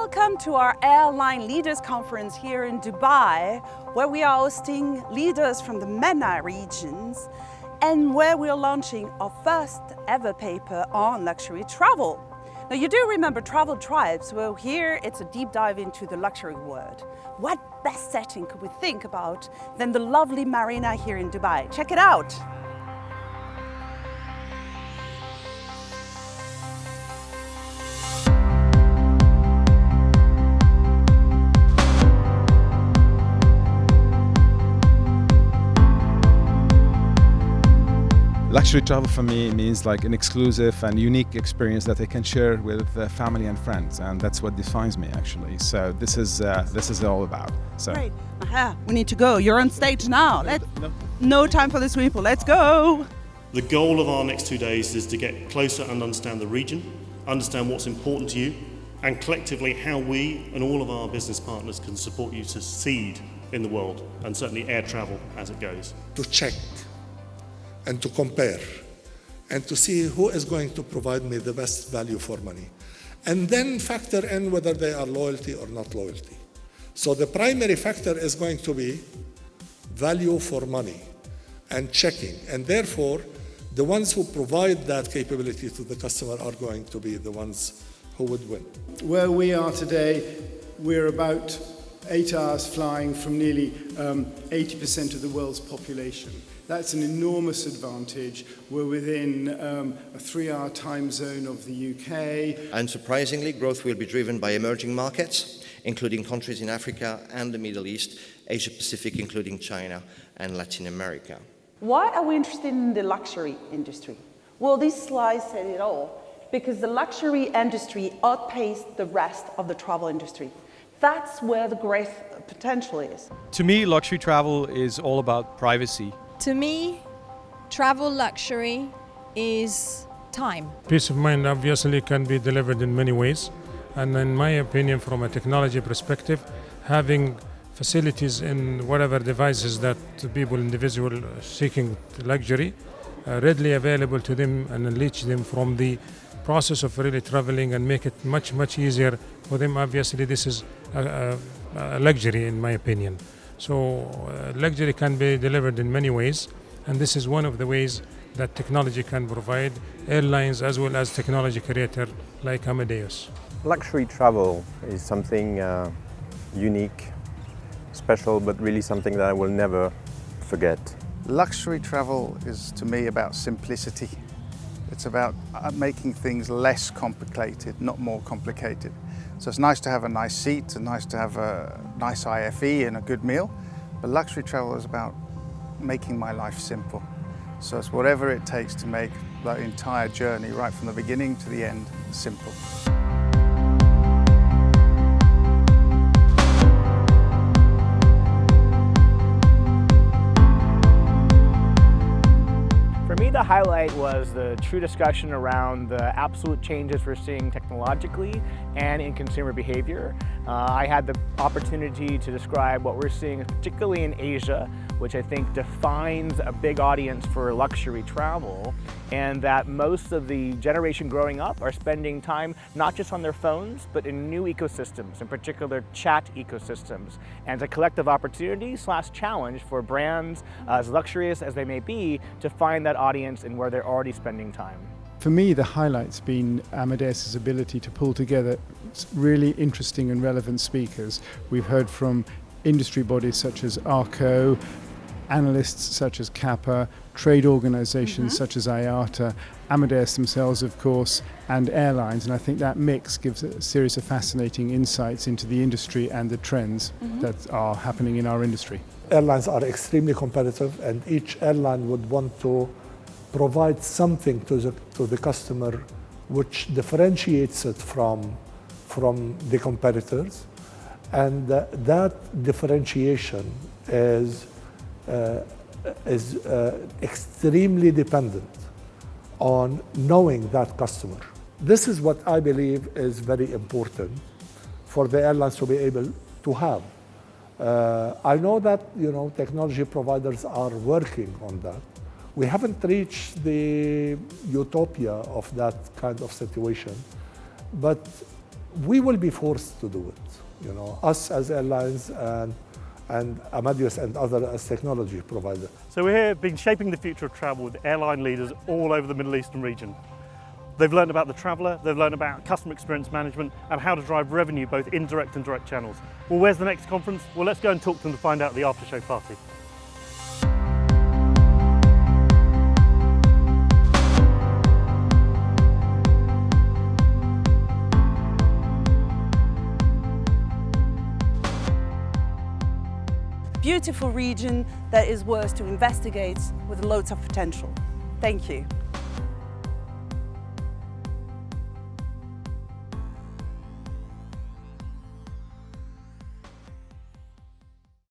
Welcome to our Airline Leaders Conference here in Dubai, where we are hosting leaders from the MENA regions and where we are launching our first ever paper on luxury travel. Now, you do remember Travel Tribes. Well, here it's a deep dive into the luxury world. What best setting could we think about than the lovely marina here in Dubai? Check it out. Luxury travel for me means like an exclusive and unique experience that I can share with family and friends, and that's what defines me actually. So this is all about. So. Great. We need to go. You're on stage now. No time for the sweeper. Let's go. The goal of our next 2 days is to get closer and understand the region, understand what's important to you, and collectively how we and all of our business partners can support you to succeed in the world, and certainly air travel as it goes. To check and to compare and to see who is going to provide me the best value for money. And then factor in whether they are loyalty or not loyalty. So the primary factor is going to be value for money and checking. And therefore, the ones who provide that capability to the customer are going to be the ones who would win. Where we are today, we're about 8 hours flying from nearly 80% of the world's population. That's an enormous advantage. We're within a 3-hour time zone of the UK. Unsurprisingly, growth will be driven by emerging markets, including countries in Africa and the Middle East, Asia Pacific, including China and Latin America. Why are we interested in the luxury industry? Well, this slide said it all, because the luxury industry outpaced the rest of the travel industry. That's where the great potential is. To me, luxury travel is all about privacy. To me, travel luxury is time. Peace of mind obviously can be delivered in many ways, and in my opinion, from a technology perspective, having facilities in whatever devices that people, individual seeking luxury, readily available to them and unleash them from the process of really traveling and make it much easier for them. Obviously, this is a luxury in my opinion. So luxury can be delivered in many ways, and this is one of the ways that technology can provide airlines as well as technology creator like Amadeus. Luxury travel is something unique, special, but really something that I will never forget. Luxury travel is to me about simplicity. It's about making things less complicated, not more complicated. So it's nice to have a nice seat, it's nice to have a nice IFE and a good meal, but luxury travel is about making my life simple. So it's whatever it takes to make that entire journey, right from the beginning to the end, simple. For me, the highlight was the true discussion around the absolute changes we're seeing technologically and in consumer behavior. I had the opportunity to describe what we're seeing, particularly in Asia, which I think defines a big audience for luxury travel, and that most of the generation growing up are spending time not just on their phones, but in new ecosystems, in particular chat ecosystems. And it's a collective opportunity / challenge for brands, as luxurious as they may be, to find that audience and where they're already spending time. For me, the highlight's been Amadeus' ability to pull together really interesting and relevant speakers. We've heard from industry bodies such as ARCO, analysts such as Kappa, trade organizations such as IATA, Amadeus themselves, of course, and airlines. And I think that mix gives a series of fascinating insights into the industry and the trends that are happening in our industry. Airlines are extremely competitive, and each airline would want to provide something to the customer which differentiates it from the competitors. And that differentiation is extremely dependent on knowing that customer. This is what I believe is very important for the airlines to be able to have. I know that technology providers are working on that. We haven't reached the utopia of that kind of situation, but we will be forced to do it. You know, us as airlines and Amadeus and other as technology providers. So we're here been shaping the future of travel with airline leaders all over the Middle Eastern region. They've learned about the traveller, they've learned about customer experience management and how to drive revenue both indirect and direct channels. Well, where's the next conference? Well, let's go and talk to them to find out the after-show party. Beautiful region that is worth to investigate with loads of potential. Thank you.